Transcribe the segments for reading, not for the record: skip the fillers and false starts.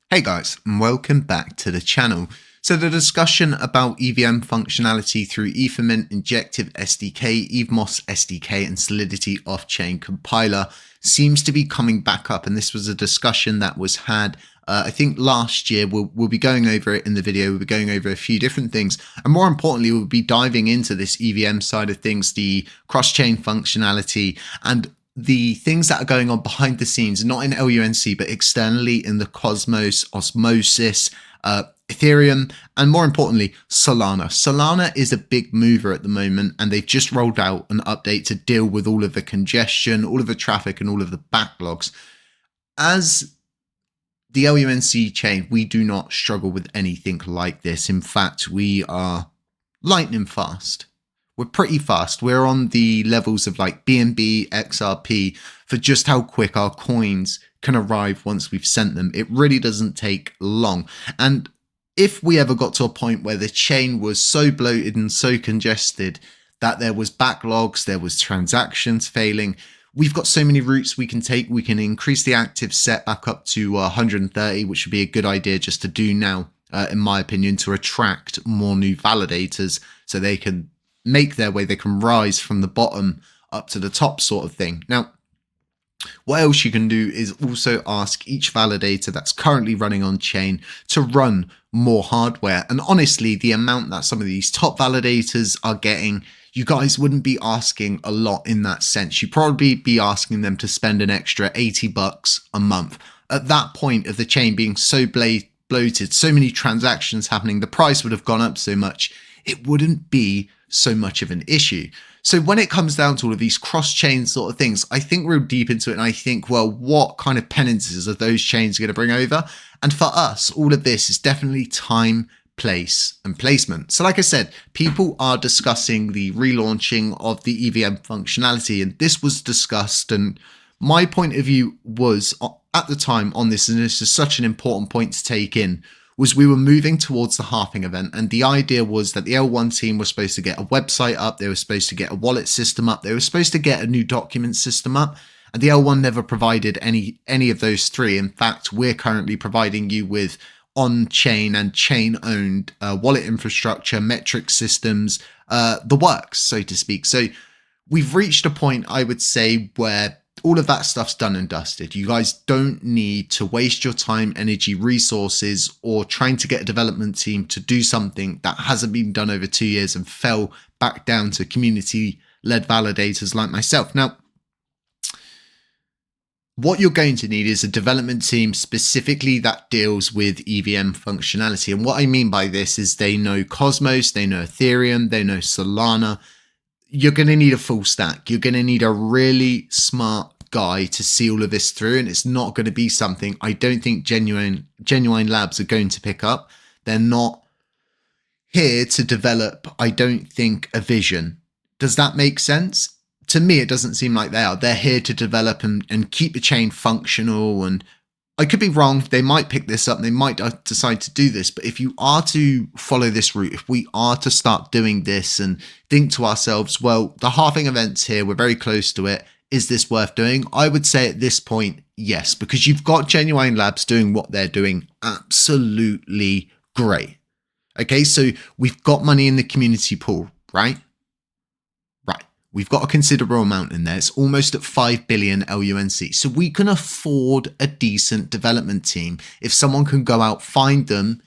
Hey guys, and welcome back to the channel. So the discussion about EVM functionality through Ethermint Injective SDK, EVMOS SDK, and Solidity off-chain compiler seems to be coming back up. And this was a discussion that was had, I think last year. We'll be going over it in the video. We'll be going over a few different things. And more importantly, we'll be diving into this EVM side of things, the cross-chain functionality, and the things that are going on behind the scenes, not in LUNC, but externally in the Cosmos, Osmosis, Ethereum, and more importantly, Solana. Solana is a big mover at the moment, and they've just rolled out an update to deal with all of the congestion, all of the traffic, and all of the backlogs. As the LUNC chain, we do not struggle with anything like this. In fact, we are lightning fast. We're pretty fast. We're on the levels of like BNB, XRP for just how quick our coins can arrive once we've sent them. It really doesn't take long. And if we ever got to a point where the chain was so bloated and so congested that there was backlogs, there was transactions failing, we've got so many routes we can take. We can increase the active set back up to 130, which would be a good idea just to do now, in my opinion, to attract more new validators so they can make their way, they can rise from the bottom up to the top sort of thing. Now, what else you can do is also ask each validator that's currently running on chain to run more hardware. And honestly, the amount that some of these top validators are getting, you guys wouldn't be asking a lot in that sense. You'd probably be asking them to spend an extra $80 a month. At that point of the chain being so bloated, so many transactions happening, the price would have gone up so much, it wouldn't be so much of an issue. So when it comes down to all of these cross-chain sort of things, I think real deep into it, and I think, well, what kind of penances are those chains going to bring over? And for us, all of this is definitely time, place, and placement. So like I said, people are discussing the relaunching of the EVM functionality, and this was discussed, and my point of view was at the time on this, and this is such an important point to take in, was we were moving towards the halving event, and the idea was that the L1 team was supposed to get a website up, they were supposed to get a wallet system up, they were supposed to get a new document system up, and the L1 never provided any of those three. In fact, we're currently providing you with on-chain and chain-owned wallet infrastructure, metric systems, the works, so to speak. So we've reached a point, I would say, where all of that stuff's done and dusted. You guys don't need to waste your time, energy, resources, or trying to get a development team to do something that hasn't been done over 2 years and fell back down to community-led validators like myself. Now, what you're going to need is a development team specifically that deals with EVM functionality. And what I mean by this is they know Cosmos, they know Ethereum, they know Solana. You're going to need a full stack. You're going to need a really smart guy to see all of this through, and it's not going to be something I don't think genuine labs are going to pick up. They're not here to develop, I don't think, a vision. Does that make sense? To me, it doesn't seem like they are. They're here to develop and keep the chain functional, and I could be wrong. They might pick this up and they might decide to do this. But if you are to follow this route, if we are to start doing this and think to ourselves, well, the halving event's here, we're very close to it. Is this worth doing? I would say at this point, yes, because you've got Genuine Labs doing what they're doing absolutely great. Okay, so we've got money in the community pool, right? We've got a considerable amount in there. It's almost at 5 billion LUNC. So we can afford a decent development team. If someone can go out, find them,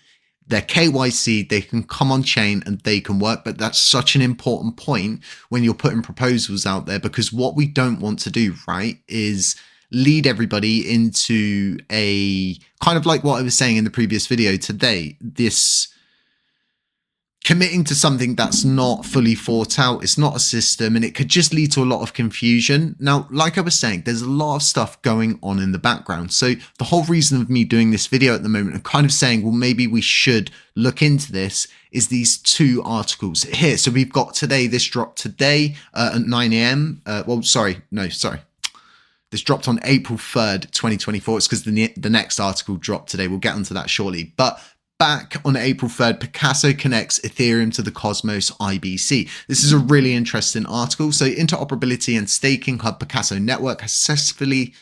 they're KYC, they can come on chain and they can work. But that's such an important point when you're putting proposals out there, because what we don't want to do, right, is lead everybody into a kind of like what I was saying in the previous video today, this committing to something that's not fully thought out. It's not a system, and it could just lead to a lot of confusion. Now, like I was saying, there's a lot of stuff going on in the background. So the whole reason of me doing this video at the moment and kind of saying, well, maybe we should look into this, is these two articles here. So we've got today, this dropped today at 9 a.m. This dropped on April 3rd, 2024. It's because the next article dropped today. We'll get onto that shortly. But back on April 3rd, Picasso connects Ethereum to the Cosmos IBC. This is a really interesting article. So interoperability and staking hub Picasso network has successfully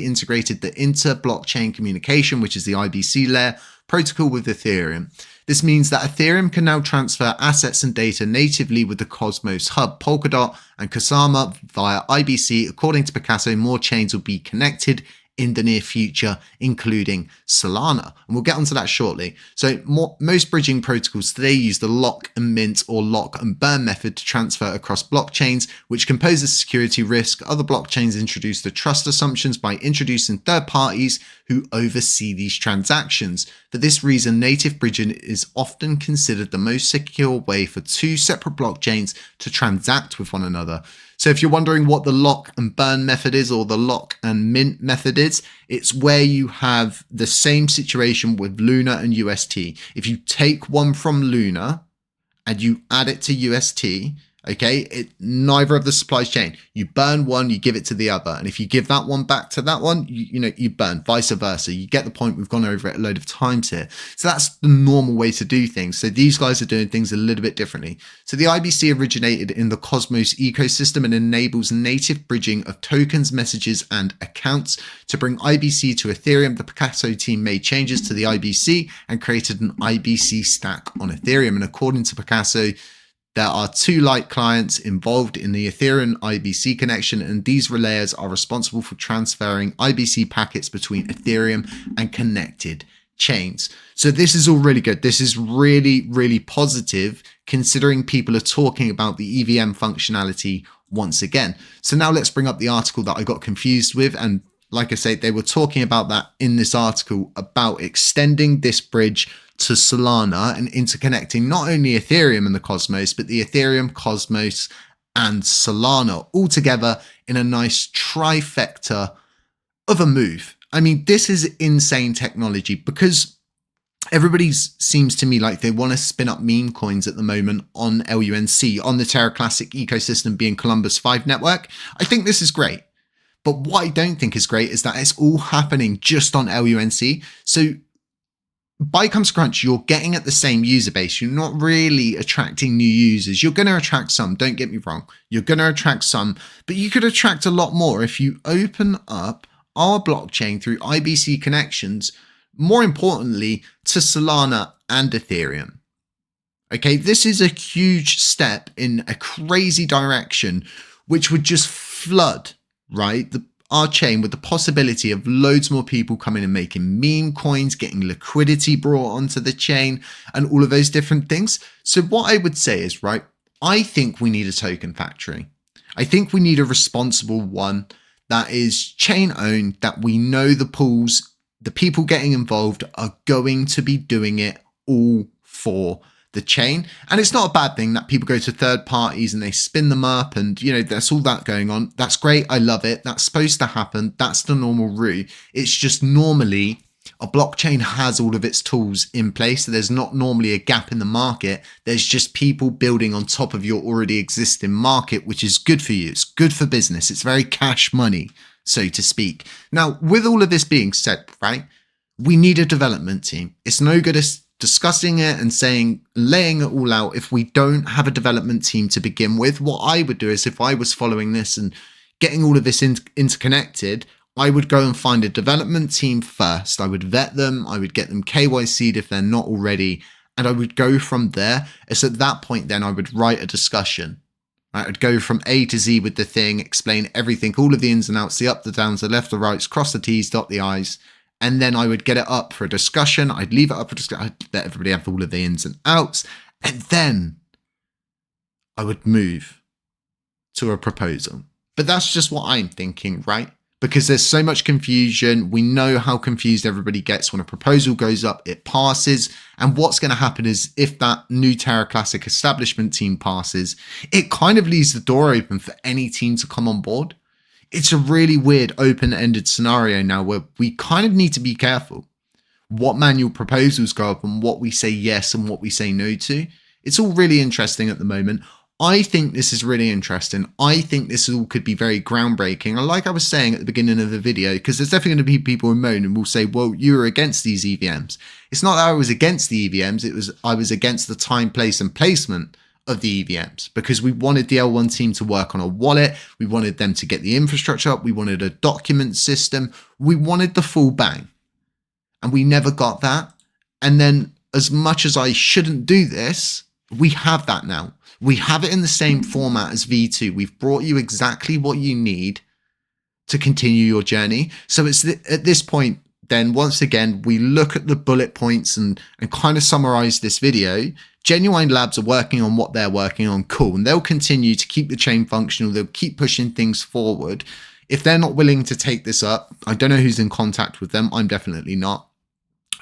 integrated the inter-blockchain communication, which is the IBC layer, protocol with Ethereum. This means that Ethereum can now transfer assets and data natively with the Cosmos hub, Polkadot, and Kusama via IBC. According to Picasso, more chains will be connected in the near future, including Solana. And we'll get onto that shortly. So most bridging protocols today use the lock and mint or lock and burn method to transfer across blockchains, which can pose a security risk. Other blockchains introduce the trust assumptions by introducing third parties who oversee these transactions. For this reason, native bridging is often considered the most secure way for two separate blockchains to transact with one another. So if you're wondering what the lock and burn method is, or the lock and mint method is, it's where you have the same situation with Luna and UST. If you take one from Luna and you add it to UST, okay, neither of the supply chain. You burn one, you give it to the other. And if you give that one back to that one, you burn, vice versa. You get the point. We've gone over it a load of times here. So that's the normal way to do things. So these guys are doing things a little bit differently. So the IBC originated in the Cosmos ecosystem and enables native bridging of tokens, messages, and accounts. To bring IBC to Ethereum, the Picasso team made changes to the IBC and created an IBC stack on Ethereum. And according to Picasso, there are two light clients involved in the Ethereum IBC connection, and these relayers are responsible for transferring IBC packets between Ethereum and connected chains. So this is all really good. This is really, really positive considering people are talking about the EVM functionality once again. So now let's bring up the article that I got confused with. And like I say, they were talking about that in this article about extending this bridge to Solana and interconnecting not only Ethereum and the Cosmos, but the Ethereum, Cosmos, and Solana all together in a nice trifecta of a move. I mean, this is insane technology because everybody seems to me like they want to spin up meme coins at the moment on LUNC, on the Terra Classic ecosystem being Columbus 5 network. I think this is great. But what I don't think is great is that it's all happening just on LUNC. So by comes crunch, you're getting at the same user base. You're not really attracting new users. You're going to attract some, don't get me wrong. You're going to attract some, but you could attract a lot more if you open up our blockchain through IBC connections, more importantly, to Solana and Ethereum. Okay, this is a huge step in a crazy direction, which would just flood, right, our chain with the possibility of loads more people coming and making meme coins, getting liquidity brought onto the chain, and all of those different things. So what I would say is, right, I think we need a token factory. I think we need a responsible one that is chain owned, that we know the pools, the people getting involved are going to be doing it all for the chain. And it's not a bad thing that people go to third parties and they spin them up and, there's all that going on. That's great. I love it. That's supposed to happen. That's the normal route. It's just normally a blockchain has all of its tools in place. So there's not normally a gap in the market. There's just people building on top of your already existing market, which is good for you. It's good for business. It's very cash money, so to speak. Now, with all of this being said, right, we need a development team. It's no good as discussing it and laying it all out if we don't have a development team to begin with. What I would do is, if I was following this and getting all of this interconnected, I would go and find a development team first. I would vet them. I would get them KYC'd if they're not already, and I would go from there. It's at that point then I would write a discussion. Right? I'd go from A to Z with the thing, explain everything, all of the ins and outs, the up, the downs, the left, the rights, cross the T's, dot the I's. And then I would get it up for a discussion. I'd leave it up for discussion. I'd let everybody have all of the ins and outs. And then I would move to a proposal. But that's just what I'm thinking, right? Because there's so much confusion. We know how confused everybody gets when a proposal goes up, it passes. And what's going to happen is if that new Terra Classic establishment team passes, it kind of leaves the door open for any team to come on board. It's a really weird open-ended scenario now where we kind of need to be careful what manual proposals go up and what we say yes and what we say no to. It's all really interesting at the moment. I think this is really interesting. I think this all could be very groundbreaking. And like I was saying at the beginning of the video, because there's definitely going to be people who moan and will say, well, you were against these EVMs. It's not that I was against the EVMs. I was against the time, place, and placement of the EVMs, because we wanted the L1 team to work on a wallet. We wanted them to get the infrastructure up. We wanted a document system. We wanted the full bang. And we never got that. And then, as much as I shouldn't do this, we have that now. We have it in the same format as V2. We've brought you exactly what you need to continue your journey. So it's at this point, then once again, we look at the bullet points and kind of summarize this video. Genuine Labs are working on what they're working on. Cool. And they'll continue to keep the chain functional. They'll keep pushing things forward. If they're not willing to take this up, I don't know who's in contact with them. I'm definitely not.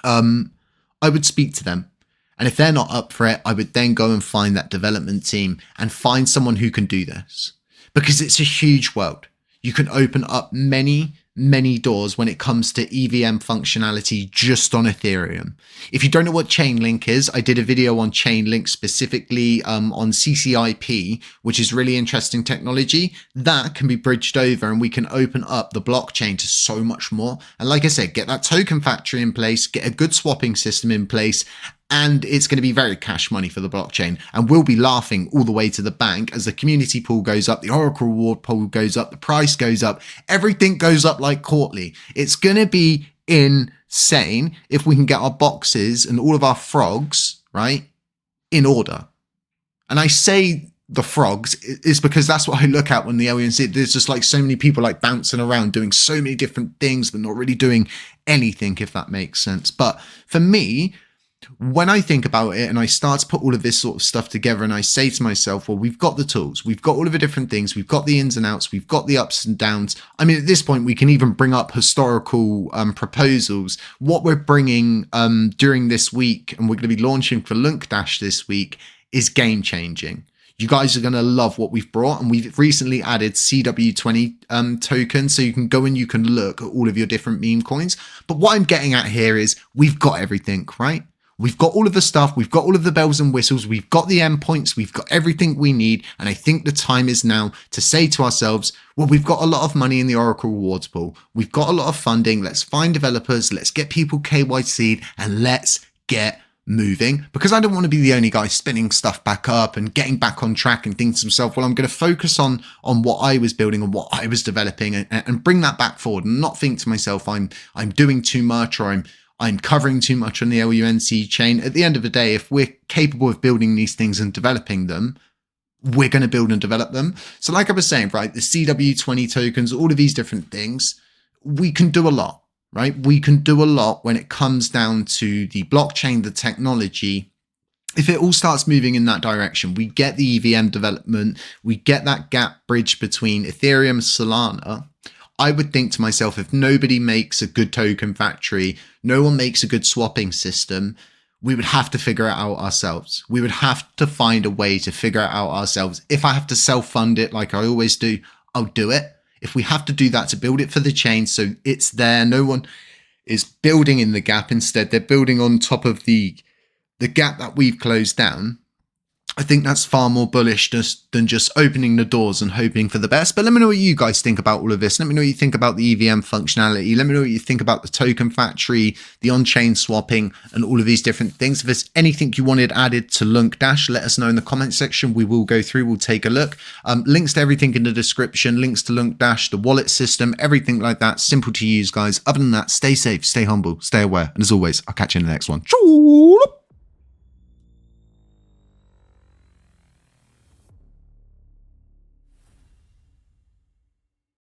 I would speak to them. And if they're not up for it, I would then go and find that development team and find someone who can do this, because it's a huge world. You can open up many, many doors when it comes to EVM functionality just on Ethereum. If you don't know what Chainlink is, I did a video on Chainlink specifically on CCIP, which is really interesting technology that can be bridged over, and we can open up the blockchain to so much more. And like I said, get that token factory in place, get a good swapping system in place, and it's going to be very cash money for the blockchain. And we'll be laughing all the way to the bank as the community pool goes up, the Oracle reward pool goes up, the price goes up, everything goes up like Courtly. It's going to be insane if we can get our boxes and all of our frogs, right, in order. And I say the frogs is because that's what I look at when the aliens see. There's just like so many people like bouncing around doing so many different things, but not really doing anything, if that makes sense. But for me, when I think about it and I start to put all of this sort of stuff together, and I say to myself, well, we've got the tools, we've got all of the different things, we've got the ins and outs, we've got the ups and downs. I mean, at this point, we can even bring up historical proposals. What we're bringing during this week, and we're going to be launching for Lunc Dash this week, is game changing. You guys are going to love what we've brought, and we've recently added CW20 tokens, so you can go and you can look at all of your different meme coins. But what I'm getting at here is we've got everything, right? We've got all of the stuff, we've got all of the bells and whistles, we've got the endpoints, we've got everything we need. And I think the time is now to say to ourselves, well, we've got a lot of money in the Oracle rewards pool. We've got a lot of funding. Let's find developers, let's get people KYC'd, and let's get moving. Because I don't want to be the only guy spinning stuff back up and getting back on track and thinking to himself, well, I'm going to focus on what I was building and what I was developing, and bring that back forward, and not think to myself, I'm doing too much, or I'm covering too much on the LUNC chain. At the end of the day, if we're capable of building these things and developing them, we're going to build and develop them. So like I was saying, right, the CW20 tokens, all of these different things, we can do a lot, right? We can do a lot when it comes down to the blockchain, the technology. If it all starts moving in that direction, we get the EVM development, we get that gap bridge between Ethereum and Solana. I would think to myself, if nobody makes a good token factory, no one makes a good swapping system, we would have to figure it out ourselves. We would have to find a way to figure it out ourselves. If I have to self-fund it like I always do, I'll do it. If we have to do that to build it for the chain so it's there, no one is building in the gap. Instead, they're building on top of the gap that we've closed down. I think that's far more bullish than just opening the doors and hoping for the best. But let me know what you guys think about all of this. Let me know what you think about the EVM functionality. Let me know what you think about the token factory, the on-chain swapping, and all of these different things. If there's anything you wanted added to Lunc Dash, let us know in the comment section. We will go through, we'll take a look. Links to everything in the description, links to Lunc Dash, the wallet system, everything like that. Simple to use, guys. Other than that, stay safe, stay humble, stay aware. And as always, I'll catch you in the next one.